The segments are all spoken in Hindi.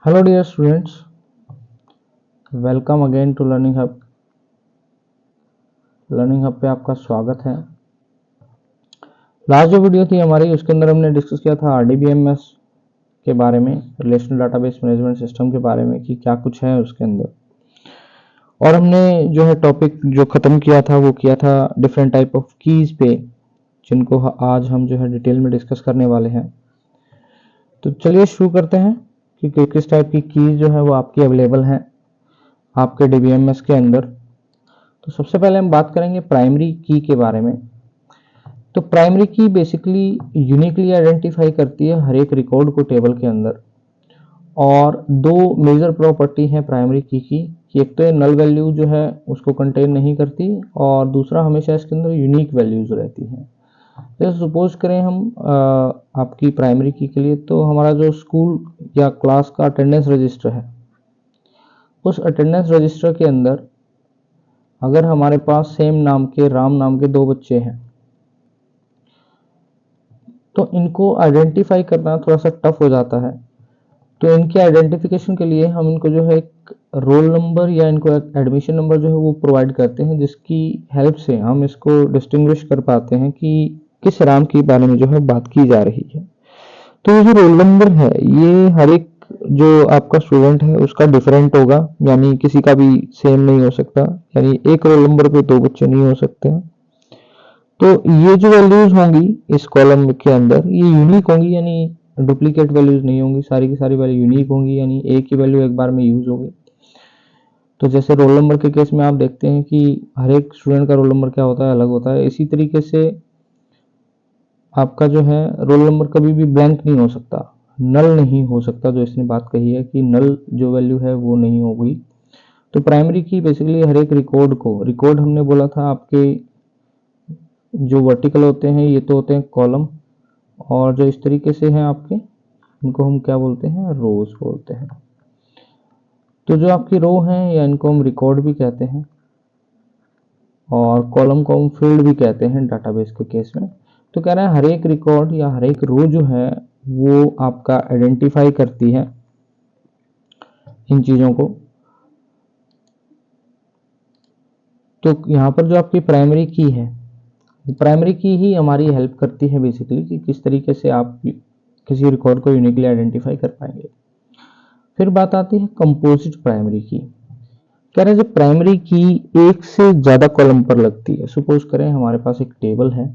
Hello dear students, welcome again to Learning Hub। Learning hub पे आपका स्वागत है। लास्ट जो वीडियो थी हमारी उसके अंदर हमने डिस्कस किया था RDBMS के बारे में, रिलेशनल डाटाबेस मैनेजमेंट सिस्टम के बारे में कि क्या कुछ है उसके अंदर। और हमने जो है टॉपिक जो ख़त्म किया था वो किया था डिफरेंट टाइप ऑफ कीज़ पे, जिनको आज हम जो है डिटेल में डिस्कस करने वाले हैं। तो चलिए शुरू करते हैं कि किस टाइप की कीज़ जो है वो आपकी अवेलेबल हैं आपके DBMS के अंदर। तो सबसे पहले हम बात करेंगे प्राइमरी की के बारे में। तो प्राइमरी की बेसिकली यूनिकली आइडेंटिफाई करती है हर एक रिकॉर्ड को टेबल के अंदर। और दो मेजर प्रॉपर्टी है प्राइमरी की कि एक तो ये नल वैल्यू जो है उसको कंटेन नहीं करती, और दूसरा हमेशा इसके अंदर यूनिक वैल्यूज रहती हैं। जैसे सपोज करें हम आपकी प्राइमरी की के लिए, तो हमारा जो स्कूल या क्लास का अटेंडेंस रजिस्टर है, उस अटेंडेंस रजिस्टर के अंदर अगर हमारे पास सेम नाम के राम नाम के दो बच्चे हैं तो इनको आइडेंटिफाई करना थोड़ा सा टफ हो जाता है। तो इनके आइडेंटिफिकेशन के लिए हम इनको जो है एक रोल नंबर या इनको एक एडमिशन नंबर जो है वो प्रोवाइड करते हैं, जिसकी हेल्प से हम इसको डिस्टिंग्विश कर पाते हैं कि किस राम के बारे में जो है बात की जा रही है। तो ये जो रोल नंबर है ये हर एक जो आपका स्टूडेंट है उसका डिफरेंट होगा, यानी किसी का भी सेम नहीं हो सकता, यानी एक रोल नंबर पे दो बच्चे नहीं हो सकते हैं। तो ये जो वैल्यूज होंगी इस कॉलम के अंदर ये यूनिक होंगी, यानी डुप्लीकेट वैल्यूज नहीं होंगी, सारी की सारी वैल्यू यूनिक होंगी, यानी एक ही वैल्यू एक बार में यूज होगी। तो जैसे रोल नंबर के केस में आप देखते हैं कि हर एक स्टूडेंट का रोल नंबर क्या होता है, अलग होता है। इसी तरीके से आपका जो है रोल नंबर कभी भी ब्लैंक नहीं हो सकता, नल नहीं हो सकता, जो इसने बात कही है कि नल जो वैल्यू है वो नहीं होगी। तो प्राइमरी की बेसिकली हर एक रिकॉर्ड हमने बोला था आपके जो वर्टिकल होते हैं ये तो होते हैं कॉलम, और जो इस तरीके से हैं आपके इनको हम क्या बोलते हैं, रोज बोलते हैं। तो जो आपकी रो हैं या इनको हम रिकॉर्ड भी कहते हैं, और कॉलम को हम फील्ड भी कहते हैं डाटाबेस के केस में। तो कह रहे हैं हर एक रिकॉर्ड या हर एक रो जो है वो आपका आइडेंटिफाई करती है इन चीज़ों को। तो यहाँ पर जो आपकी प्राइमरी की है, प्राइमरी की ही हमारी हेल्प करती है बेसिकली कि किस तरीके से आप किसी रिकॉर्ड को यूनिकली आइडेंटिफाई कर पाएंगे। फिर बात आती है कंपोजिट प्राइमरी की। कह रहे हैं जब प्राइमरी की एक से ज्यादा कॉलम पर लगती है, सपोज करें हमारे पास एक टेबल है,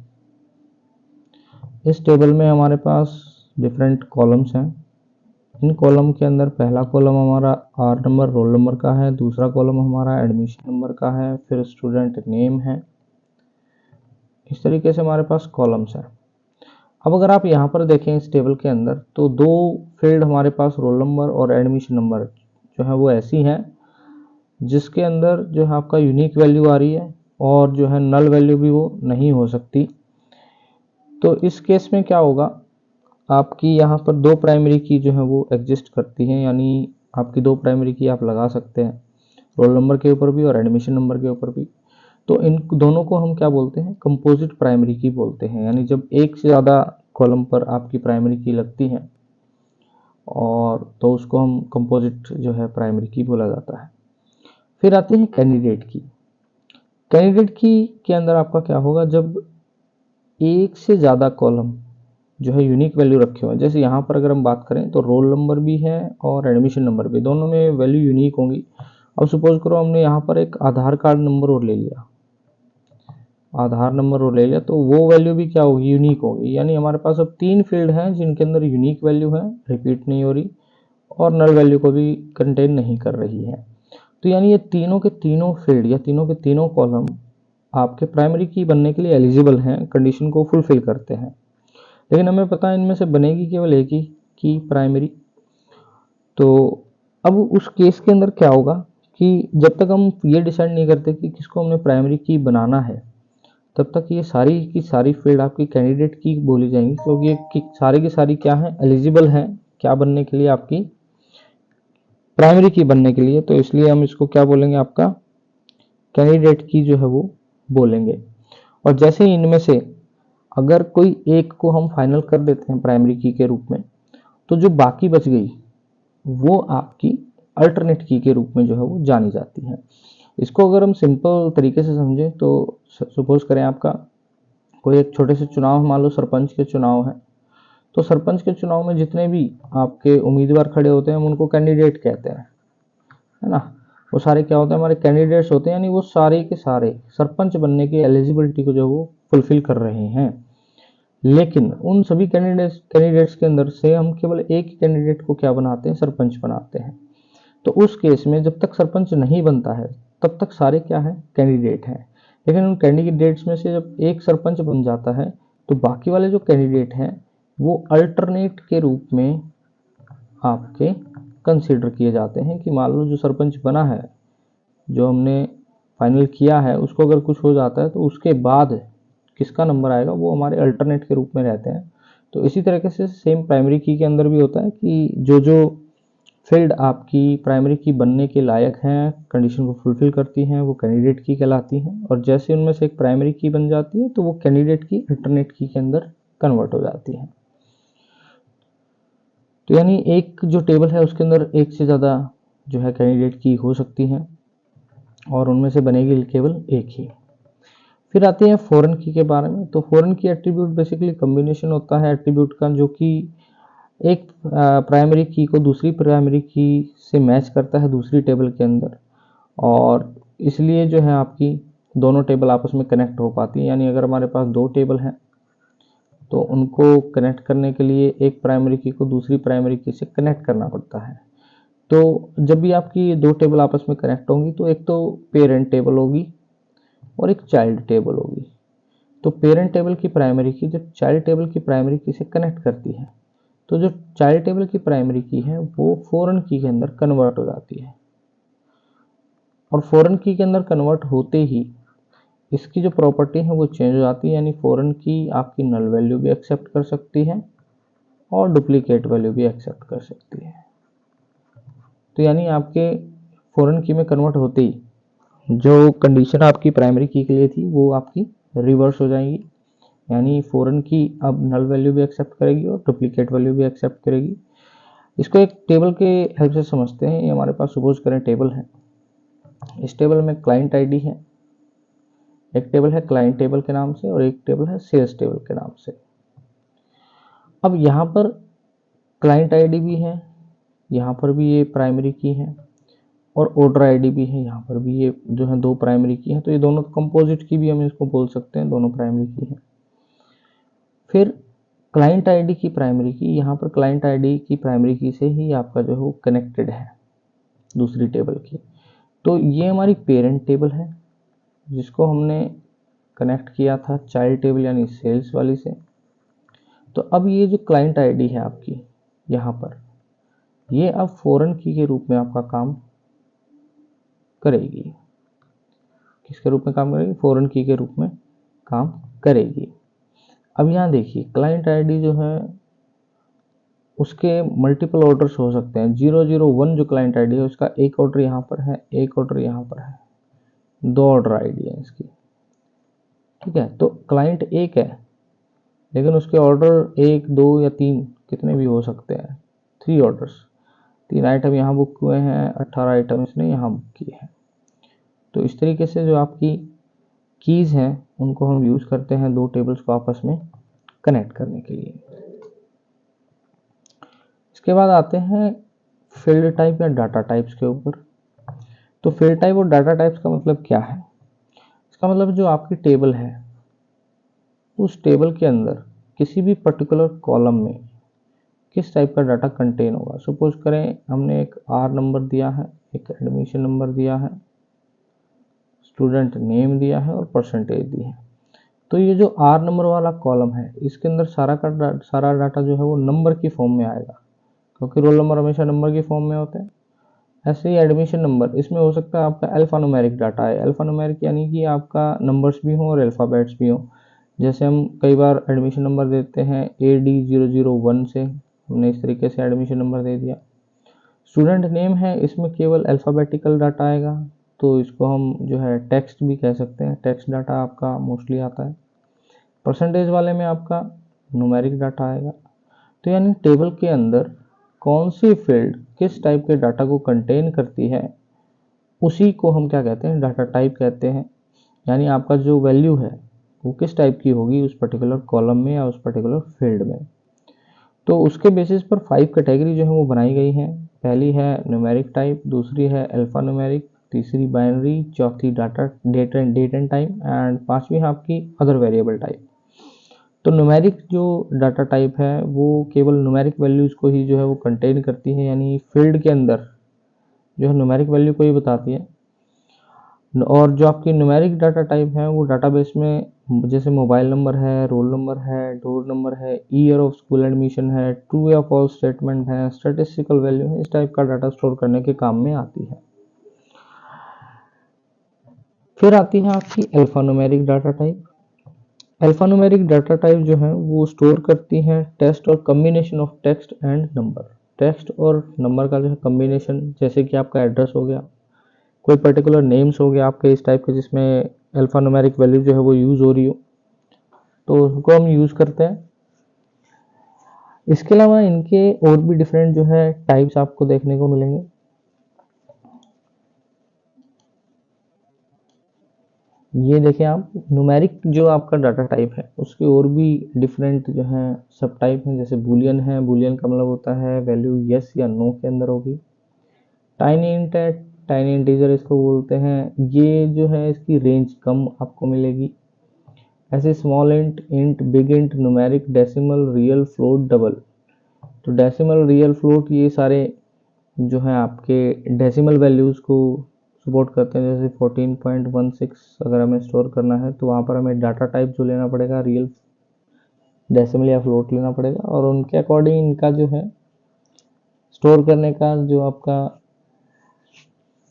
इस टेबल में हमारे पास डिफरेंट कॉलम्स हैं। इन कॉलम के अंदर पहला कॉलम हमारा आर नंबर रोल नंबर का है, दूसरा कॉलम हमारा एडमिशन नंबर का है, फिर स्टूडेंट नेम है। इस तरीके से हमारे पास कॉलम्स हैं। अब अगर आप यहाँ पर देखें इस टेबल के अंदर, तो दो फील्ड हमारे पास रोल नंबर और एडमिशन नंबर जो है वो ऐसी हैं जिसके अंदर जो है आपका यूनिक वैल्यू आ रही है, और जो है नल वैल्यू भी वो नहीं हो सकती। तो इस केस में क्या होगा, आपकी यहाँ पर दो प्राइमरी की जो है वो एग्जिस्ट करती हैं, यानी आपकी दो प्राइमरी की आप लगा सकते हैं, रोल नंबर के ऊपर भी और एडमिशन नंबर के ऊपर भी। तो इन दोनों को हम क्या बोलते हैं, कंपोजिट प्राइमरी की बोलते हैं। यानी जब एक से ज़्यादा कॉलम पर आपकी प्राइमरी की लगती है और तो उसको हम कंपोजिट जो है प्राइमरी की बोला जाता है। फिर आती है कैंडिडेट की। कैंडिडेट की के अंदर आपका क्या होगा, जब एक से ज़्यादा कॉलम जो है यूनिक वैल्यू रखे हुए हैं। जैसे यहाँ पर अगर हम बात करें तो रोल नंबर भी है और एडमिशन नंबर भी, दोनों में वैल्यू यूनिक होंगी। अब सपोज करो हमने यहाँ पर एक आधार कार्ड नंबर और ले लिया, आधार नंबर और ले लिया, तो वो वैल्यू भी क्या होगी, यूनिक होगी। यानी हमारे पास अब तीन फील्ड हैं जिनके अंदर यूनिक वैल्यू है, रिपीट नहीं हो रही, और नल वैल्यू को भी कंटेन नहीं कर रही है। तो यानी ये तीनों के तीनों फील्ड या तीनों के तीनों कॉलम आपके प्राइमरी की बनने के लिए एलिजिबल हैं, कंडीशन को फुलफिल करते हैं। लेकिन हमें पता है इनमें से बनेगी केवल एक ही की प्राइमरी। तो अब उस केस के अंदर क्या होगा कि जब तक हम ये डिसाइड नहीं करते कि किसको हमने प्राइमरी की बनाना है, तब तक ये सारी की सारी फील्ड आपकी कैंडिडेट की बोली जाएंगी, क्योंकि ये सारी की सारी क्या है, एलिजिबल हैं क्या बनने के लिए, आपकी प्राइमरी की बनने के लिए। तो इसलिए हम इसको क्या बोलेंगे, आपका कैंडिडेट की जो है वो बोलेंगे। और जैसे ही इनमें से अगर कोई एक को हम फाइनल कर देते हैं प्राइमरी की के रूप में, तो जो बाकी बच गई वो आपकी अल्टरनेट की के रूप में जो है वो जानी जाती है। इसको अगर हम सिंपल तरीके से समझें तो सपोज करें आपका कोई एक छोटे से चुनाव, मान लो सरपंच के चुनाव है, तो सरपंच के चुनाव में जितने भी आपके उम्मीदवार खड़े होते हैं हम उनको कैंडिडेट कहते हैं, है ना। वो सारे क्या होते हैं, हमारे कैंडिडेट्स होते हैं, यानी वो सारे के सारे सरपंच बनने की एलिजिबिलिटी को जो वो फुलफिल कर रहे हैं। लेकिन उन सभी कैंडिडेट्स के अंदर से हम केवल एक ही कैंडिडेट को क्या बनाते हैं, सरपंच बनाते हैं। तो उस केस में जब तक सरपंच नहीं बनता है तब तक सारे क्या है, कैंडिडेट हैं। लेकिन उन कैंडिडेट्स में से जब एक सरपंच बन जाता है तो बाकी वाले जो कैंडिडेट हैं वो अल्टरनेट के रूप में आपके कंसीडर किए जाते हैं कि मान लो जो सरपंच बना है, जो हमने फाइनल किया है, उसको अगर कुछ हो जाता है तो उसके बाद किसका नंबर आएगा वो हमारे अल्टरनेट के रूप में रहते हैं। तो इसी तरीके से सेम प्राइमरी की के अंदर भी होता है कि जो जो फील्ड आपकी प्राइमरी की बनने के लायक हैं, कंडीशन को फुलफिल करती हैं, वो कैंडिडेट की कहलाती हैं। और जैसे उनमें से एक प्राइमरी की बन जाती है तो वो कैंडिडेट की अल्टरनेट की के अंदर कन्वर्ट हो जाती है। तो यानी एक जो टेबल है उसके अंदर एक से ज़्यादा जो है कैंडिडेट की हो सकती हैं और उनमें से बनेगी केवल एक ही। फिर आते हैं फॉरेन की के बारे में। तो फॉरेन की एट्रीब्यूट बेसिकली कम्बिनेशन होता है एट्रीब्यूट का, जो कि एक प्राइमरी की को दूसरी प्राइमरी की से मैच करता है दूसरी टेबल के अंदर, और इसलिए जो है आपकी दोनों टेबल आपस में कनेक्ट हो पाती है। यानी अगर हमारे पास दो टेबल हैं तो उनको कनेक्ट करने के लिए एक प्राइमरी की को दूसरी प्राइमरी की से कनेक्ट करना पड़ता है। तो जब भी आपकी दो टेबल आपस में कनेक्ट होंगी तो एक तो पेरेंट टेबल होगी और एक चाइल्ड टेबल होगी। तो पेरेंट टेबल की प्राइमरी की जब चाइल्ड टेबल की प्राइमरी की से कनेक्ट करती है तो जो चाइल्ड टेबल की प्राइमरी की है वो फॉरेन की के अंदर कन्वर्ट हो जाती है, और फॉरेन की के अंदर कन्वर्ट होते ही इसकी जो प्रॉपर्टी है वो चेंज हो जाती है। यानी फॉरेन की आपकी नल वैल्यू भी एक्सेप्ट कर सकती है और डुप्लीकेट वैल्यू भी एक्सेप्ट कर सकती है। तो यानी आपके फॉरेन की में कन्वर्ट होते ही जो कंडीशन आपकी प्राइमरी की के लिए थी वो आपकी रिवर्स हो जाएगी। यानी फॉरेन की अब नल वैल्यू भी एक्सेप्ट करेगी और डुप्लीकेट वैल्यू भी एक्सेप्ट करेगी। इसको एक टेबल के हेल्प से समझते हैं। ये हमारे पास सपोज करें टेबल है, इस टेबल में क्लाइंट आईडी है, एक टेबल है क्लाइंट टेबल के नाम से और एक टेबल है सेल्स टेबल के नाम से। अब यहाँ पर क्लाइंट आईडी भी है, यहाँ पर भी ये प्राइमरी की है, और ऑर्डर आईडी भी है, यहाँ पर भी ये जो है दो प्राइमरी की है। तो ये दोनों कंपोजिट की भी हम इसको बोल सकते हैं, दोनों प्राइमरी की है। फिर क्लाइंट आईडी की प्राइमरी की, यहाँ पर क्लाइंट आईडी की प्राइमरी की से ही आपका जो है वो कनेक्टेड है दूसरी टेबल की। तो ये हमारी पेरेंट टेबल है जिसको हमने कनेक्ट किया था चाइल्ड टेबल यानी सेल्स वाली से। तो अब ये जो क्लाइंट आईडी है आपकी यहाँ पर, ये अब फॉरेन की के रूप में आपका काम करेगी। किसके रूप में काम करेगी? फॉरेन की के रूप में काम करेगी। अब यहाँ देखिए क्लाइंट आईडी जो है उसके मल्टीपल ऑर्डर्स हो सकते हैं। 001 जो क्लाइंट आईडी है उसका एक ऑर्डर यहाँ पर है, एक ऑर्डर यहाँ पर है, दो ऑर्डर आईडी है इसकी, ठीक है। तो क्लाइंट एक है लेकिन उसके ऑर्डर एक, दो या तीन कितने भी हो सकते हैं, 3 ऑर्डर्स, 3 आइटम यहाँ बुक हुए हैं, 18 आइटम इसने यहाँ बुक किए हैं। तो इस तरीके से जो आपकी कीज़ हैं उनको हम यूज़ करते हैं दो टेबल्स को आपस में कनेक्ट करने के लिए। इसके बाद आते हैं फील्ड टाइप या डाटा टाइप्स के ऊपर। तो फील्ड टाइप और डाटा टाइप्स का मतलब क्या है? इसका मतलब जो आपकी टेबल है उस टेबल के अंदर किसी भी पर्टिकुलर कॉलम में किस टाइप का डाटा कंटेन होगा। सपोज करें हमने एक आर नंबर दिया है, एक एडमिशन नंबर दिया है, स्टूडेंट नेम दिया है और परसेंटेज दी है। तो ये जो आर नंबर वाला कॉलम है इसके अंदर सारा डाटा जो है वो नंबर की फॉर्म में आएगा, क्योंकि रोल नंबर हमेशा नंबर की फॉर्म में होते हैं। ऐसे ही एडमिशन नंबर, इसमें हो सकता है आपका अल्फान्यूमेरिक डाटा है। अल्फान्यूमेरिक यानी कि आपका नंबर्स भी हों और अल्फ़ाबेट्स भी हों। जैसे हम कई बार एडमिशन नंबर देते हैं AD001 से, हमने इस तरीके से एडमिशन नंबर दे दिया। स्टूडेंट नेम है, इसमें केवल अल्फ़ाबेटिकल डाटा आएगा, तो इसको हम जो है टेक्स्ट भी कह सकते हैं, टेक्स्ट डाटा आपका मोस्टली आता है। परसेंटेज वाले में आपका न्यूमेरिक डाटा आएगा। तो यानी टेबल के अंदर कौन सी फील्ड किस टाइप के डाटा को कंटेन करती है, उसी को हम क्या कहते हैं, डाटा टाइप कहते हैं। यानी आपका जो वैल्यू है वो किस टाइप की होगी उस पर्टिकुलर कॉलम में या उस पर्टिकुलर फील्ड में। तो उसके बेसिस पर 5 कैटेगरी जो है वो बनाई गई हैं। पहली है न्यूमेरिक टाइप, दूसरी है अल्फा न्यूमेरिक, तीसरी बाइनरी, चौथी data date and time and पांचवी है आपकी अदर वेरिएबल टाइप। तो न्यूमेरिक जो डाटा टाइप है वो केवल न्यूमेरिक वैल्यूज को ही जो है वो कंटेन करती है, यानी फील्ड के अंदर जो है न्यूमेरिक वैल्यू को ही बताती है। और जो आपकी न्यूमेरिक डाटा टाइप है वो डाटाबेस में जैसे मोबाइल नंबर है, रोल नंबर है, डोर नंबर है, ईयर ऑफ स्कूल एडमिशन है, ट्रू या फॉल्स स्टेटमेंट है, स्टैटिस्टिकल वैल्यू है, इस टाइप का डाटा स्टोर करने के काम में आती है। फिर आती है आपकी alphanumeric data type. Alphanumeric data type जो है वो स्टोर करती है टेक्स्ट और combination of text and number. Text और नंबर का जो है कम्बिनेशन, जैसे कि आपका एड्रेस हो गया, कोई पर्टिकुलर नेम्स हो गया आपके इस टाइप के जिसमें अल्फान्यूमेरिक वैल्यू जो है वो यूज हो रही हो, तो उसको हम यूज करते हैं। इसके अलावा इनके और भी डिफरेंट जो है टाइप्स आपको देखने को मिलेंगे। ये देखें आप, न्यूमेरिक जो आपका डाटा टाइप है उसके और भी डिफरेंट जो है सब टाइप हैं। जैसे बूलियन है, बूलियन का मतलब होता है वैल्यू यस या नो के अंदर होगी। टाइनी इंट है, टाइनी इंटीजर इसको बोलते हैं, ये जो है इसकी रेंज कम आपको मिलेगी। ऐसे small int, int, big int, numeric, decimal, real, float, double. तो डेसिमल, रियल, फ्लोट ये सारे जो है आपके डेसिमल वैल्यूज को सपोर्ट करते हैं। जैसे 14.16 अगर हमें स्टोर करना है तो वहाँ पर हमें डाटा टाइप जो लेना पड़ेगा रियल, डेसिमल या फ्लोट लेना पड़ेगा, और उनके अकॉर्डिंग इनका जो है स्टोर करने का जो आपका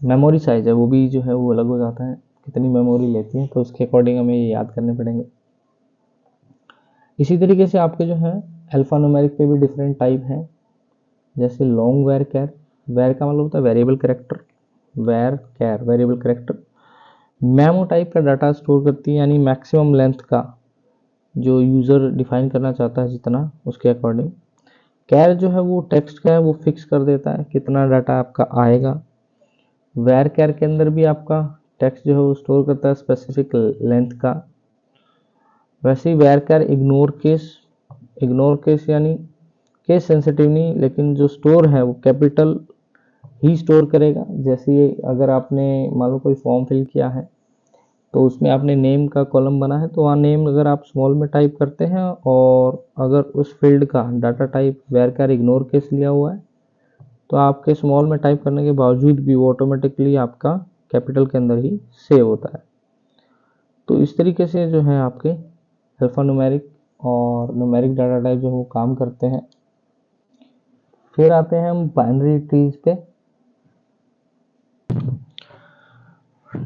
मेमोरी साइज है वो भी जो है वो अलग हो जाता है, कितनी मेमोरी लेती है, तो उसके अकॉर्डिंग हमें ये याद करने पड़ेंगे। इसी तरीके से आपके जो है अल्फा न्यूमेरिक पे भी डिफरेंट टाइप हैं। जैसे लॉन्ग वेर कैर, वेर का मतलब होता है variable character, var char variable character. Memo type का डाटा स्टोर करती है, यानी मैक्सिमम लेंथ का जो यूज़र डिफाइन करना चाहता है जितना उसके अकॉर्डिंग। कैर जो है वो टेक्स्ट का है, वो फिक्स कर देता है कितना डाटा आपका आएगा। वेर कैर के अंदर भी आपका टेक्स्ट जो है वो स्टोर करता है स्पेसिफिक लेंथ का। वैसे ही वेर कैर इग्नोर केस यानी केस सेंसिटिव नहीं, लेकिन जो स्टोर है वो कैपिटल ही स्टोर करेगा। जैसे अगर आपने मान लो कोई फॉर्म फिल किया है तो उसमें आपने नेम का कॉलम बना है, तो वहाँ नेम अगर आप स्मॉल में टाइप करते हैं और अगर उस फील्ड का data type var char ignore case लिया हुआ है तो आपके स्मॉल में टाइप करने के बावजूद भी वो ऑटोमेटिकली आपका कैपिटल के अंदर ही सेव होता है। तो इस तरीके से जो है आपके अल्फान्यूमेरिक और न्यूमेरिक डाटा टाइप जो वो काम करते हैं। फिर आते हैं हम बाइनरी ट्रीज पे।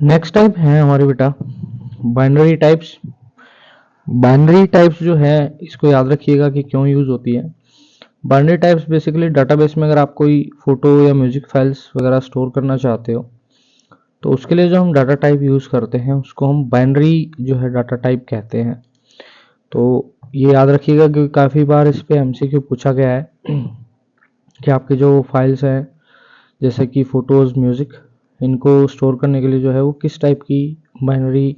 नेक्स्ट टाइप है हमारे बेटा बाइनरी टाइप्स। बाइनरी टाइप्स जो है इसको याद रखिएगा कि क्यों यूज होती है। बाइनरी टाइप्स बेसिकली डाटाबेस में अगर आप कोई फोटो या म्यूजिक फाइल्स वगैरह स्टोर करना चाहते हो तो उसके लिए जो हम डाटा टाइप यूज करते हैं उसको हम बाइनरी जो है डाटा टाइप कहते हैं। तो ये याद रखिएगा कि काफ़ी बार इस पे एमसीक्यू पूछा गया है कि आपके जो फाइल्स हैं जैसे कि फ़ोटोज़, म्यूज़िक, इनको स्टोर करने के लिए जो है वो किस टाइप की बाइनरी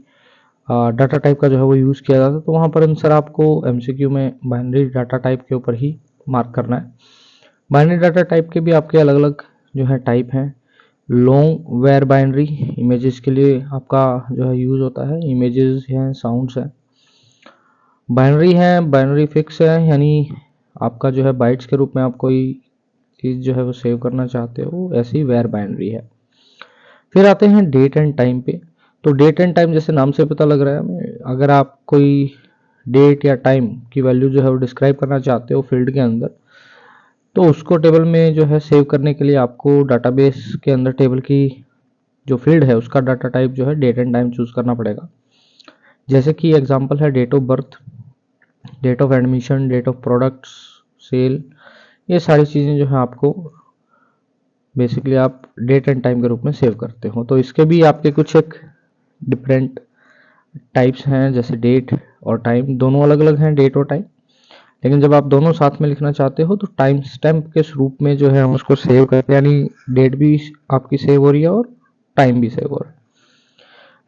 डाटा टाइप का जो है वो यूज़ किया जाता है। तो वहाँ पर आंसर आपको एमसीक्यू में बाइनरी डाटा टाइप के ऊपर ही मार्क करना है। बाइनरी डाटा टाइप के भी आपके अलग अलग जो है टाइप हैं। लॉन्ग वेर बाइनरी इमेजेस के लिए आपका जो है यूज़ होता है, इमेजेस हैं, साउंड्स हैं। बाइनरी है, बाइनरी फिक्स है, यानी आपका जो है बाइट्स के रूप में आप कोई चीज़ जो है वो सेव करना चाहते हो, ऐसी वेर बाइनरी है। फिर आते हैं डेट एंड टाइम पे। तो डेट एंड टाइम जैसे नाम से पता लग रहा है, अगर आप कोई डेट या टाइम की वैल्यू जो है वो डिस्क्राइब करना चाहते हो फील्ड के अंदर, तो उसको टेबल में जो है सेव करने के लिए आपको डाटाबेस के अंदर टेबल की जो फील्ड है उसका डाटा टाइप जो है डेट एंड टाइम चूज करना पड़ेगा। जैसे कि एग्जांपल है date of birth, date of admission, date of products sale, ये सारी चीज़ें जो है आपको बेसिकली आप डेट एंड टाइम के रूप में सेव करते हो। तो इसके भी आपके कुछ एक डिफरेंट टाइप्स हैं, जैसे डेट और टाइम दोनों अलग अलग हैं, डेट और टाइम। लेकिन जब आप दोनों साथ में लिखना चाहते हो तो टाइम स्टैम्प के रूप में जो है हम उसको सेव करते हैं, यानी डेट भी आपकी सेव हो रही है और टाइम भी सेव हो रहा है।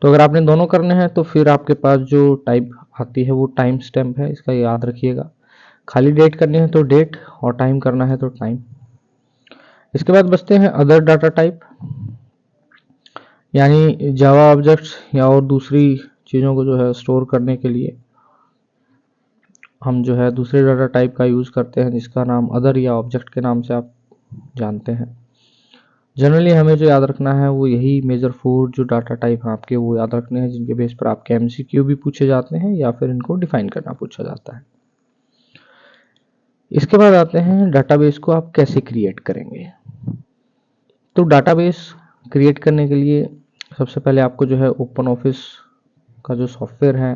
तो अगर आपने दोनों करने हैं तो फिर आपके पास जो टाइप आती है वो टाइम स्टैम्प है, इसका याद रखिएगा। खाली डेट करनी है तो डेट और टाइम करना है तो टाइम। इसके बाद बचते हैं अदर डाटा टाइप, यानी जावा ऑब्जेक्ट्स या और दूसरी चीज़ों को जो है स्टोर करने के लिए हम जो है दूसरे डाटा टाइप का यूज़ करते हैं, जिसका नाम अदर या ऑब्जेक्ट के नाम से आप जानते हैं। जनरली हमें जो याद रखना है वो यही मेजर 4 जो डाटा टाइप हैं आपके वो याद रखने हैं, जिनके बेस पर आपके एमसीक्यू भी पूछे जाते हैं या फिर इनको डिफाइन करना पूछा जाता है। इसके बाद आते हैं डाटाबेस को आप कैसे क्रिएट करेंगे। तो डाटाबेस क्रिएट करने के लिए सबसे पहले आपको जो है ओपन ऑफिस का जो सॉफ्टवेयर है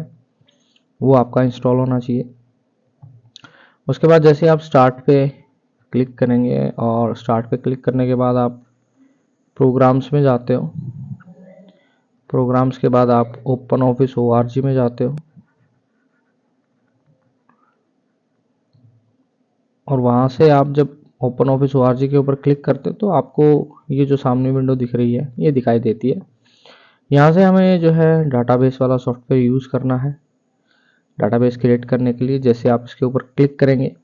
वो आपका इंस्टॉल होना चाहिए। उसके बाद जैसे आप स्टार्ट पे क्लिक करेंगे और स्टार्ट पे क्लिक करने के बाद आप प्रोग्राम्स में जाते हो, प्रोग्राम्स के बाद आप ओपन ऑफिस ओआरजी में जाते हो और वहाँ से आप जब ओपन ऑफिस ओआरजी के ऊपर क्लिक करते हो तो आपको ये जो सामने विंडो दिख रही है ये दिखाई देती है। यहाँ से हमें जो है डाटाबेस वाला सॉफ्टवेयर यूज़ करना है डाटाबेस क्रिएट करने के लिए। जैसे आप इसके ऊपर क्लिक करेंगे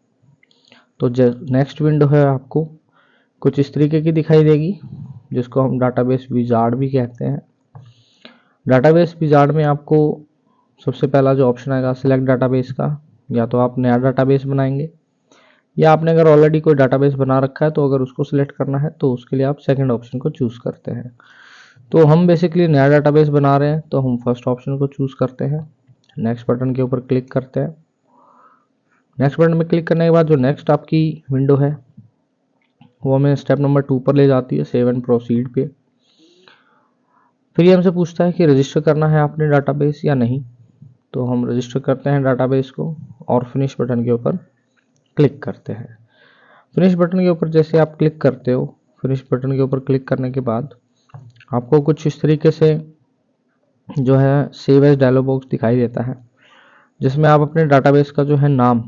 तो नेक्स्ट विंडो है आपको कुछ इस तरीके की दिखाई देगी, जिसको हम डाटाबेस विजार्ड भी कहते हैं। डाटाबेस विजार्ड में आपको सबसे पहला जो ऑप्शन आएगा सिलेक्ट डाटाबेस का, या तो आप नया डाटाबेस बनाएंगे या आपने अगर ऑलरेडी कोई डाटाबेस बना रखा है तो अगर उसको सिलेक्ट करना है तो उसके लिए आप सेकंड ऑप्शन को चूज़ करते हैं। तो हम बेसिकली नया डाटाबेस बना रहे हैं तो हम फर्स्ट ऑप्शन को चूज़ करते हैं, नेक्स्ट बटन के ऊपर क्लिक करते हैं। नेक्स्ट बटन में क्लिक करने के बाद जो नेक्स्ट आपकी विंडो है वो हमें स्टेप नंबर 2 पर ले जाती है, सेव एंड प्रोसीड पे। फिर ये हमसे पूछता है कि रजिस्टर करना है आपने डाटाबेस या नहीं, तो हम रजिस्टर करते हैं डाटाबेस को और फिनिश बटन के ऊपर क्लिक करते हैं। फिनिश बटन के ऊपर जैसे आप क्लिक करते हो, फिनिश बटन के ऊपर क्लिक करने के बाद आपको कुछ इस तरीके से जो है सेव एज डायलॉग बॉक्स दिखाई देता है, जिसमें आप अपने डाटाबेस का जो है नाम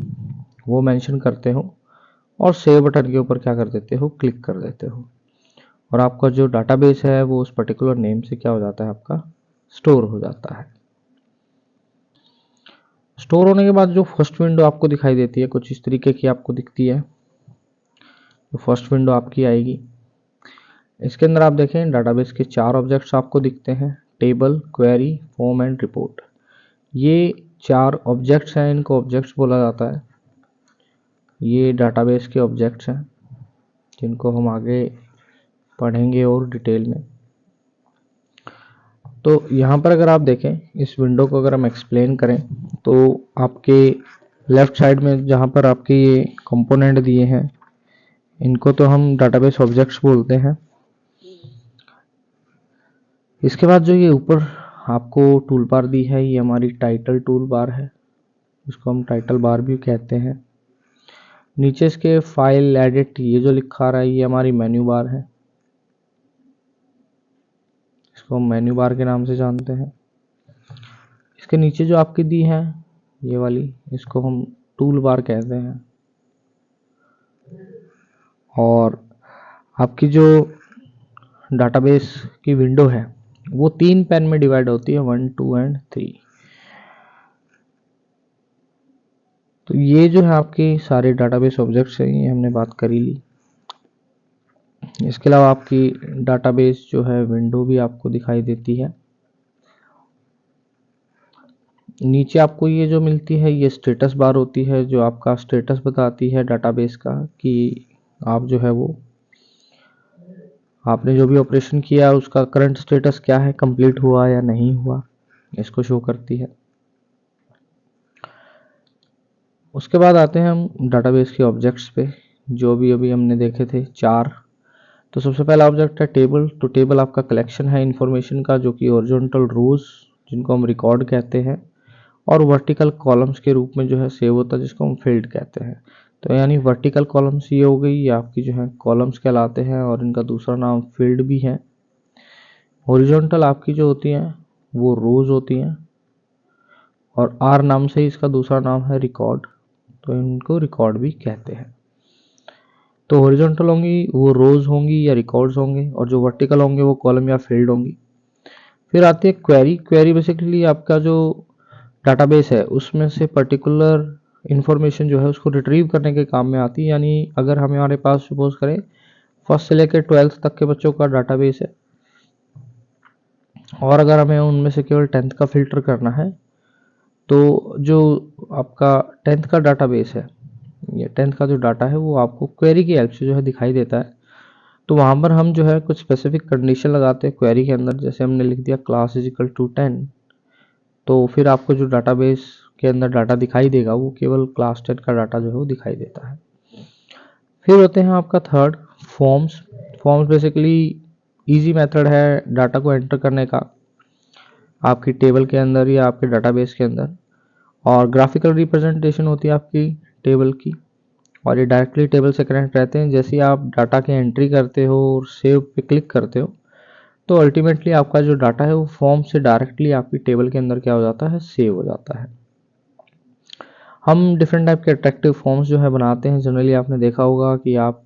वो मेंशन करते हो और सेव बटन के ऊपर क्या कर देते हो, क्लिक कर देते हो और आपका जो डाटाबेस है वो उस पर्टिकुलर नेम से क्या हो जाता है, आपका स्टोर हो जाता है। स्टोर होने के बाद जो फर्स्ट विंडो आपको दिखाई देती है कुछ इस तरीके की आपको दिखती है, तो फर्स्ट विंडो आपकी आएगी। इसके अंदर आप देखें डाटाबेस के 4 ऑब्जेक्ट्स आपको दिखते हैं, table, query, form and report. ये 4 ऑब्जेक्ट्स हैं, इनको ऑब्जेक्ट्स बोला जाता है। ये डाटाबेस के ऑब्जेक्ट्स हैं जिनको हम आगे पढ़ेंगे और डिटेल में। तो यहाँ पर अगर आप देखें इस विंडो को अगर हम एक्सप्लेन करें तो आपके लेफ्ट साइड में जहाँ पर आपके ये कंपोनेंट दिए हैं इनको तो हम डाटाबेस ऑब्जेक्ट्स बोलते हैं। इसके बाद जो ये ऊपर आपको टूल बार दी है ये हमारी टाइटल टूल बार है, इसको हम टाइटल बार भी कहते हैं। नीचे इसके फाइल, एडिट ये जो लिखा रहा है ये हमारी मेन्यू बार है, इसको हम मेन्यू बार के नाम से जानते हैं। इसके नीचे जो आपकी दी है ये वाली, इसको हम टूल बार कहते हैं। और आपकी जो डाटाबेस की विंडो है वो 3 पैन में डिवाइड होती है, 1, 2 एंड 3। तो ये जो है आपकी सारे डाटाबेस ऑब्जेक्ट्स हैं, ये हमने बात करी ली। इसके अलावा आपकी डाटाबेस जो है विंडो भी आपको दिखाई देती है। नीचे आपको ये जो मिलती है ये स्टेटस बार होती है, जो आपका स्टेटस बताती है डाटाबेस का कि आप जो है वो आपने जो भी ऑपरेशन किया है उसका करंट स्टेटस क्या है, कंप्लीट हुआ या नहीं हुआ, इसको शो करती है। उसके बाद आते हैं हम डाटाबेस के ऑब्जेक्ट्स पे, जो भी अभी हमने देखे थे 4। तो सबसे पहला ऑब्जेक्ट है टेबल। तो टेबल आपका कलेक्शन है इंफॉर्मेशन का, जो कि हॉरिजॉन्टल रोज जिनको हम रिकॉर्ड कहते हैं और वर्टिकल कॉलम्स के रूप में जो है सेव होता है, जिसको हम फील्ड कहते हैं। तो यानी वर्टिकल कॉलम्स ये हो गई, ये आपकी जो है कॉलम्स कहलाते हैं और इनका दूसरा नाम फील्ड भी है। हॉरिजॉन्टल आपकी जो होती हैं वो रोज होती हैं और आर नाम से ही इसका दूसरा नाम है रिकॉर्ड। तो इनको रिकॉर्ड भी कहते हैं। तो हॉरिजॉन्टल होंगी वो रोज होंगी या रिकॉर्ड्स होंगे, और जो वर्टिकल होंगे वो कॉलम या फील्ड होंगी। फिर आती है क्वेरी। क्वेरी बेसिकली आपका जो डाटाबेस है उसमें से पर्टिकुलर इंफॉर्मेशन जो है उसको रिट्रीव करने के काम में आती है। यानी अगर हमारे पास सपोज करें फर्स्ट से लेकर 12th तक के बच्चों का डाटाबेस है, और अगर हमें उनमें से केवल 10th का फिल्टर करना है, तो जो आपका 10th का डाटाबेस है, ये 10th का जो डाटा है वो आपको क्वेरी की हेल्प से जो है दिखाई देता है। तो वहाँ पर हम जो है कुछ स्पेसिफिक कंडीशन लगाते हैं क्वेरी के अंदर। जैसे हमने लिख दिया क्लास इज इक्वल टू 10, तो फिर आपको जो डाटाबेस के अंदर डाटा दिखाई देगा वो केवल क्लास 10 का डाटा जो है वो दिखाई देता है। फिर होते हैं आपका third forms. Forms basically easy method है डाटा को एंटर करने का आपकी टेबल के अंदर या आपके डाटाबेस के अंदर, और ग्राफिकल रिप्रेजेंटेशन होती है आपकी टेबल की, और ये डायरेक्टली टेबल से कनेक्ट रहते हैं। जैसे ही आप डाटा की एंट्री करते हो और सेव पे क्लिक करते हो, तो अल्टीमेटली आपका जो डाटा है वो फॉर्म से डायरेक्टली आपकी टेबल के अंदर क्या हो जाता है, सेव हो जाता है। हम डिफरेंट टाइप के अट्रैक्टिव फॉर्म्स जो है बनाते हैं। जनरली आपने देखा होगा कि आप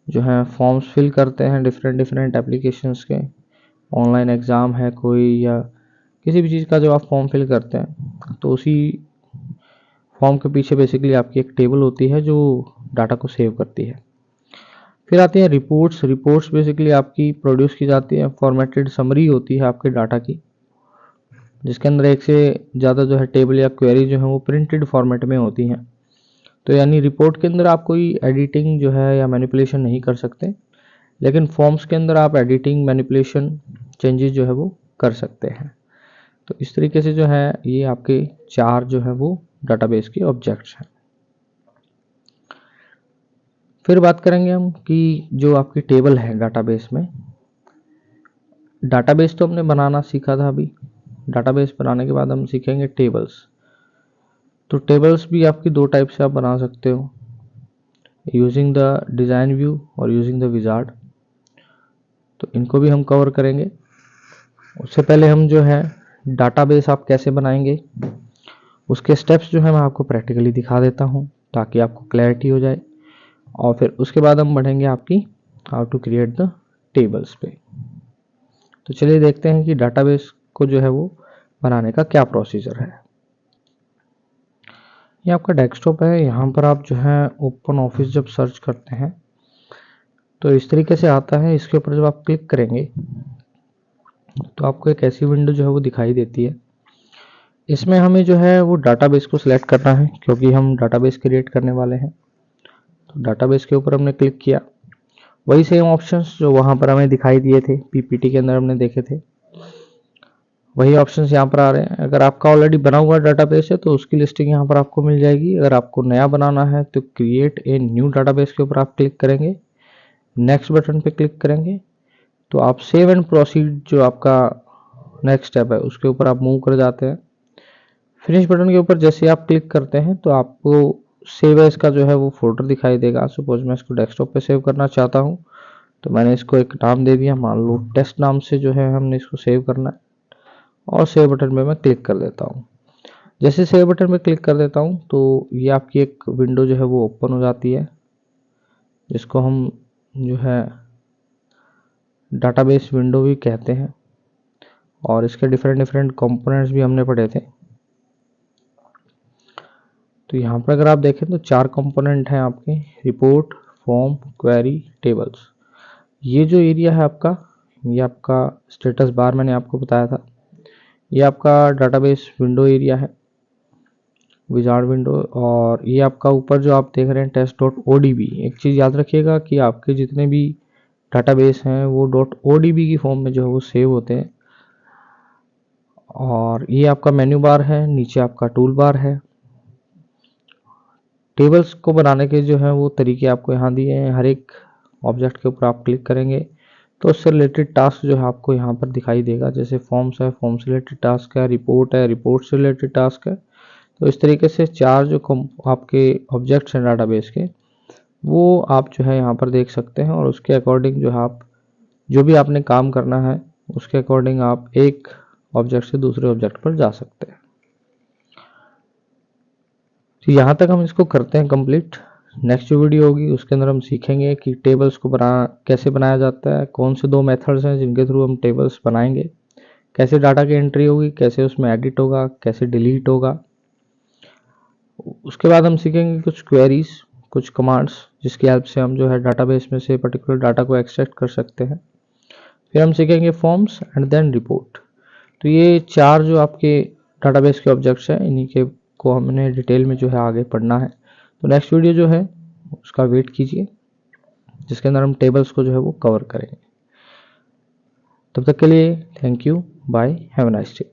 जो है फॉर्म्स फिल करते हैं डिफरेंट डिफरेंट एप्लीकेशंस के, ऑनलाइन एग्ज़ाम है कोई या किसी भी चीज़ का जो आप फॉर्म फिल करते हैं, तो उसी फॉर्म के पीछे बेसिकली आपकी एक टेबल होती है जो डाटा को सेव करती है। फिर आती है रिपोर्ट्स। रिपोर्ट्स बेसिकली आपकी प्रोड्यूस की जाती है, फॉर्मेटेड समरी होती है आपके डाटा की, जिसके अंदर एक से ज़्यादा जो है टेबल या क्वेरी जो है वो प्रिंटेड फॉर्मेट में होती हैं। तो यानी रिपोर्ट के अंदर आप कोई एडिटिंग जो है या मैनिपुलेशन नहीं कर सकते, लेकिन फॉर्म्स के अंदर आप एडिटिंग, मैनिपुलेशन, चेंजेस जो है वो कर सकते हैं। तो इस तरीके से जो है ये आपके चार जो है वो डाटाबेस के ऑब्जेक्ट्स हैं। फिर बात करेंगे हम कि जो आपकी टेबल है डाटाबेस में, डाटाबेस तो हमने बनाना सीखा था अभी, डाटाबेस बनाने के बाद हम सीखेंगे टेबल्स। तो टेबल्स भी आपकी दो टाइप से आप बना सकते हो, यूजिंग द डिज़ाइन व्यू और यूजिंग द विजार्ड। तो इनको भी हम कवर करेंगे। उससे पहले हम जो है डाटाबेस आप कैसे बनाएंगे उसके स्टेप्स जो है मैं आपको प्रैक्टिकली दिखा देता हूँ ताकि आपको क्लैरिटी हो जाए, और फिर उसके बाद हम बढ़ेंगे आपकी how to create the tables पे। तो चलिए देखते हैं कि डाटाबेस को जो है वो बनाने का क्या प्रोसीजर है। ये आपका डेस्कटॉप है, यहाँ पर आप जो है ओपन ऑफिस जब सर्च करते हैं तो इस तरीके से आता है। इसके ऊपर जब आप क्लिक करेंगे तो आपको एक ऐसी विंडो जो है वो दिखाई देती है। इसमें हमें जो है वो डाटाबेस को सिलेक्ट करना है क्योंकि हम डाटाबेस क्रिएट करने वाले हैं। तो डाटाबेस के ऊपर हमने क्लिक किया, वही सेम ऑप्शंस जो वहाँ पर हमें दिखाई दिए थे पीपीटी के अंदर हमने देखे थे, वही ऑप्शंस यहाँ पर आ रहे हैं। अगर आपका ऑलरेडी बना हुआ डाटाबेस है तो उसकी लिस्टिंग यहाँ पर आपको मिल जाएगी। अगर आपको नया बनाना है तो क्रिएट ए न्यू डाटाबेस के ऊपर आप क्लिक करेंगे, नेक्स्ट बटन पे क्लिक करेंगे तो आप सेव एंड प्रोसीड जो आपका नेक्स्ट स्टेप है उसके ऊपर आप मूव कर जाते हैं। फिनिश बटन के ऊपर जैसे आप क्लिक करते हैं तो आपको सेव एज का जो है वो फोल्डर दिखाई देगा। सपोज मैं इसको डेस्कटॉप पे सेव करना चाहता हूँ तो मैंने इसको एक नाम दे दिया, मान लो टेस्ट नाम से जो है हमने इसको सेव करना है, और सेव बटन पे मैं क्लिक कर देता हूँ। जैसे सेव बटन पे क्लिक कर देता हूँ तो ये आपकी एक विंडो जो है वो ओपन हो जाती है, जिसको हम जो है डाटाबेस विंडो भी कहते हैं, और इसके डिफरेंट डिफरेंट कंपोनेंट्स भी हमने पढ़े थे। तो यहाँ पर अगर आप देखें तो चार कंपोनेंट हैं आपके, रिपोर्ट, फॉर्म, क्वेरी, टेबल्स। ये जो एरिया है आपका, ये आपका स्टेटस बार मैंने आपको बताया था, ये आपका डाटाबेस विंडो एरिया है, विजार्ड विंडो। और ये आपका ऊपर जो आप देख रहे हैं test.odb, एक चीज़ याद रखिएगा कि आपके जितने भी डाटाबेस हैं वो .odb की फॉर्म में जो है वो सेव होते हैं। और ये आपका मेन्यू बार है, नीचे आपका टूल बार है। टेबल्स को बनाने के जो है वो तरीके आपको यहाँ दिए हैं। हर एक ऑब्जेक्ट के ऊपर आप क्लिक करेंगे तो उससे रिलेटेड टास्क जो है आपको यहाँ पर दिखाई देगा। जैसे फॉर्म्स है, फॉर्म से रिलेटेड टास्क है, रिपोर्ट है, रिपोर्ट से रिलेटेड टास्क है। तो इस तरीके से चार जो आपके ऑब्जेक्ट्स हैं डाटाबेस के, वो आप जो है यहाँ पर देख सकते हैं, और उसके अकॉर्डिंग जो है आप जो भी आपने काम करना है उसके अकॉर्डिंग आप एक ऑब्जेक्ट से दूसरे ऑब्जेक्ट पर जा सकते हैं। तो यहाँ तक हम इसको करते हैं कंप्लीट। नेक्स्ट जो वीडियो होगी उसके अंदर हम सीखेंगे कि टेबल्स को कैसे बनाया जाता है, कौन से 2 मेथड्स हैं जिनके थ्रू हम टेबल्स बनाएंगे, कैसे डाटा की एंट्री होगी, कैसे उसमें एडिट होगा, कैसे डिलीट होगा। उसके बाद हम सीखेंगे कुछ क्वेरीज, कुछ कमांड्स जिसकी हेल्प से हम जो है डाटाबेस में से पर्टिकुलर डाटा को एक्सट्रैक्ट कर सकते हैं। फिर हम सीखेंगे फॉर्म्स एंड देन रिपोर्ट। तो ये 4 जो आपके डाटाबेस के ऑब्जेक्ट्स हैं, इन्हीं के को हमने डिटेल में जो है आगे पढ़ना है। तो नेक्स्ट वीडियो जो है उसका वेट कीजिए, जिसके अंदर हम टेबल्स को जो है वो कवर करेंगे। तब तक के लिए thank you, bye, have a nice day.